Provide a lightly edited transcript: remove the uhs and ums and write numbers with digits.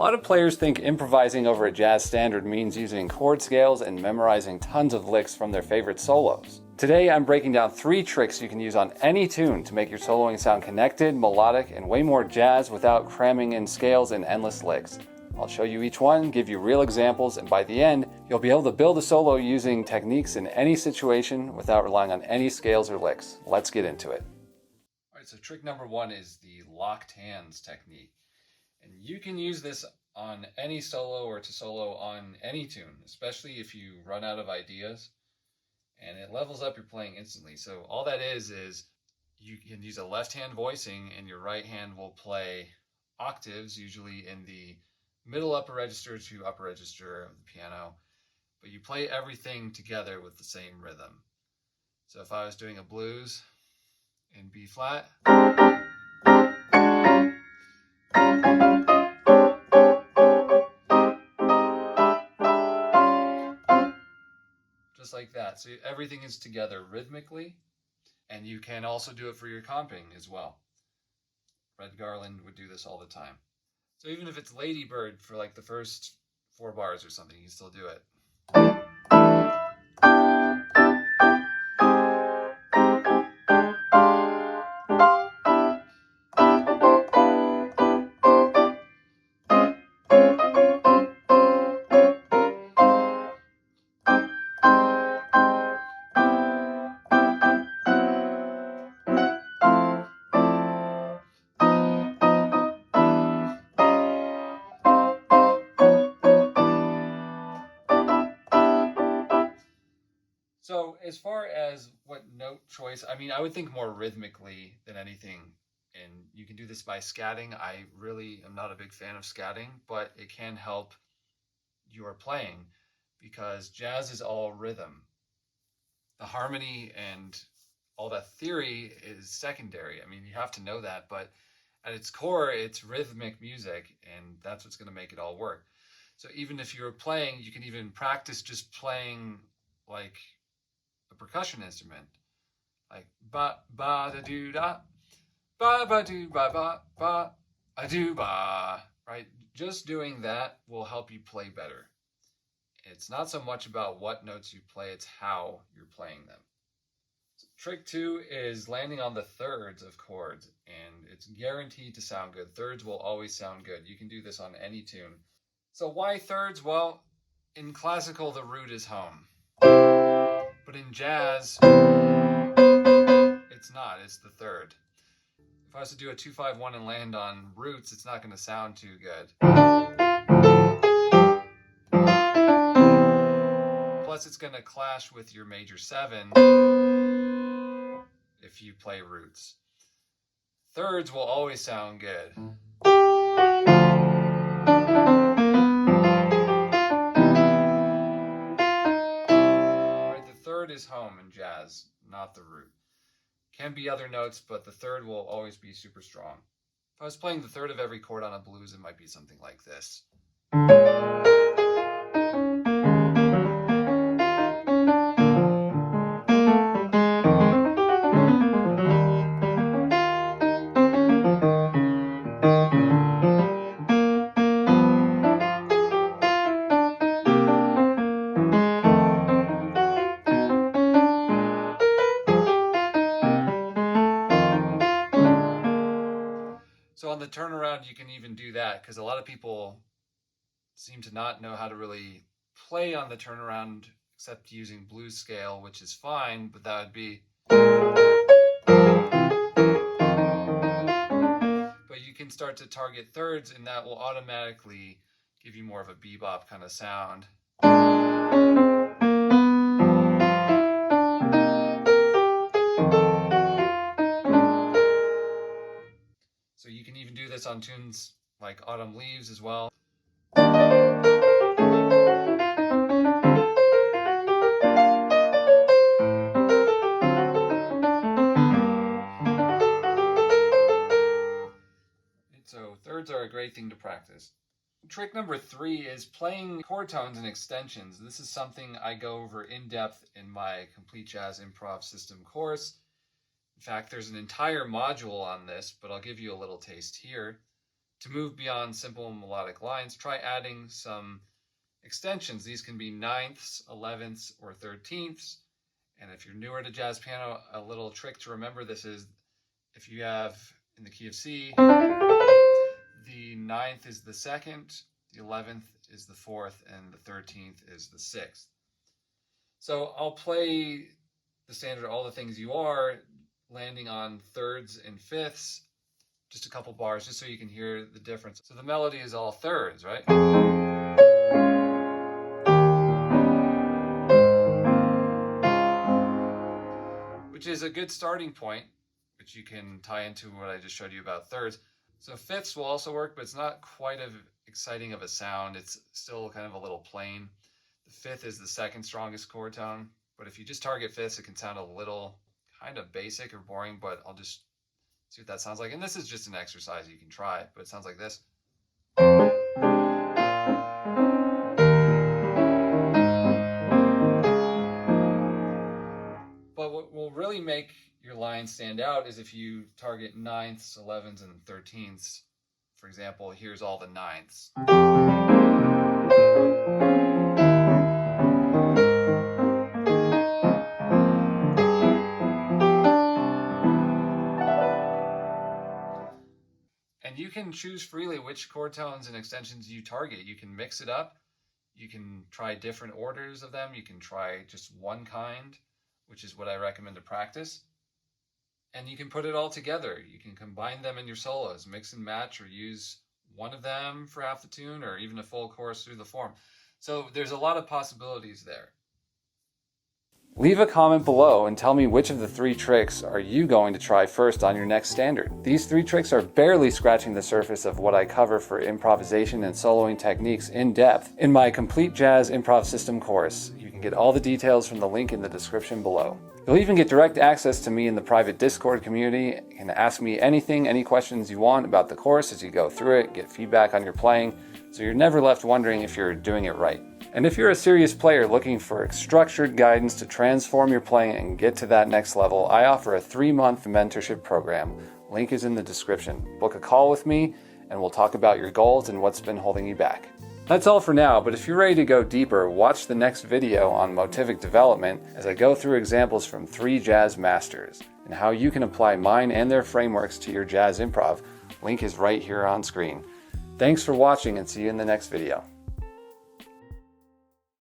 lot of players think improvising over a jazz standard means using chord scales and memorizing tons of licks from their favorite solos. Today I'm breaking down 3 tricks you can use on any tune to make your soloing sound connected, melodic, and way more jazz without cramming in scales and endless licks. I'll show you each one, give you real examples, and by the end, you'll be able to build a solo using techniques in any situation without relying on any scales or licks. Let's get into it. Alright, so trick number 1 is the locked hands technique. And you can use this on any solo or to solo on any tune, especially if you run out of ideas. And it levels up your playing instantly. So all that is you can use a left hand voicing and your right hand will play octaves, usually in the middle upper register to upper register of the piano. But you play everything together with the same rhythm. So if I was doing a blues in B flat, just like that. So everything is together rhythmically, and you can also do it for your comping as well. Red Garland would do this all the time. So even if it's Ladybird for like the first 4 bars or something, you can still do it. So as far as what note choice, I would think more rhythmically than anything. And you can do this by scatting. I really am not a big fan of scatting, but it can help your playing because jazz is all rhythm. The harmony and all that theory is secondary. You have to know that, but at its core, it's rhythmic music, and that's what's going to make it all work. So even if you're playing, you can even practice just playing like a percussion instrument, like ba ba da do da, ba ba do ba ba ba a do ba. Right? Just doing that will help you play better. It's not so much about what notes you play; it's how you're playing them. So trick 2 is landing on the thirds of chords, and it's guaranteed to sound good. Thirds will always sound good. You can do this on any tune. So why thirds? Well, in classical, the root is home. But in jazz, it's not. It's the third. If I was to do a 2-5-1 and land on roots, it's not going to sound too good. Plus, it's going to clash with your major 7 if you play roots. Thirds will always sound good. Is home in jazz, not the root. Can be other notes, but the third will always be super strong. If I was playing the third of every chord on a blues, it might be something like this. So on the turnaround, you can even do that because a lot of people seem to not know how to really play on the turnaround except using blues scale, which is fine, but that would be. But you can start to target thirds, and that will automatically give you more of a bebop kind of sound. So you can even do this on tunes like Autumn Leaves as well. So thirds are a great thing to practice. Trick number 3 is playing chord tones and extensions. This is something I go over in depth in my Complete Jazz Improv System course. In fact, there's an entire module on this, but I'll give you a little taste here. To move beyond simple melodic lines, try adding some extensions. These can be ninths, 11ths, or 13ths. And if you're newer to jazz piano, a little trick to remember this is if you have in the key of C, the ninth is the second, the 11th is the fourth, and the 13th is the sixth. So I'll play the standard All the Things You Are, landing on thirds and fifths, just a couple bars, just so you can hear the difference. So the melody is all thirds, right? Which is a good starting point, which you can tie into what I just showed you about thirds. So fifths will also work, but it's not quite as exciting of a sound. It's still kind of a little plain. The fifth is the second strongest chord tone, but if you just target fifths, it can sound a little kind of basic or boring, but I'll just see what that sounds like. And this is just an exercise you can try, but it sounds like this. But what will really make your line stand out is if you target ninths, 11ths, and 13ths. For example, here's all the ninths. And you can choose freely which chord tones and extensions you target. You can mix it up. You can try different orders of them. You can try just one kind, which is what I recommend to practice. And you can put it all together. You can combine them in your solos, mix and match, or use one of them for half the tune, or even a full chorus through the form. So there's a lot of possibilities there. Leave a comment below and tell me which of the 3 tricks are you going to try first on your next standard. These 3 tricks are barely scratching the surface of what I cover for improvisation and soloing techniques in depth in my complete jazz improv system course. You can get all the details from the link in the description below. You'll even get direct access to me in the private Discord community. You can ask me anything, any questions you want about the course as you go through it, get feedback on your playing, so you're never left wondering if you're doing it right. And if you're a serious player looking for structured guidance to transform your playing and get to that next level, I offer a 3-month mentorship program. Link is in the description. Book a call with me and we'll talk about your goals and what's been holding you back. That's all for now, but if you're ready to go deeper, watch the next video on motivic development as I go through examples from 3 jazz masters and how you can apply mine and their frameworks to your jazz improv. Link is right here on screen. Thanks for watching and see you in the next video.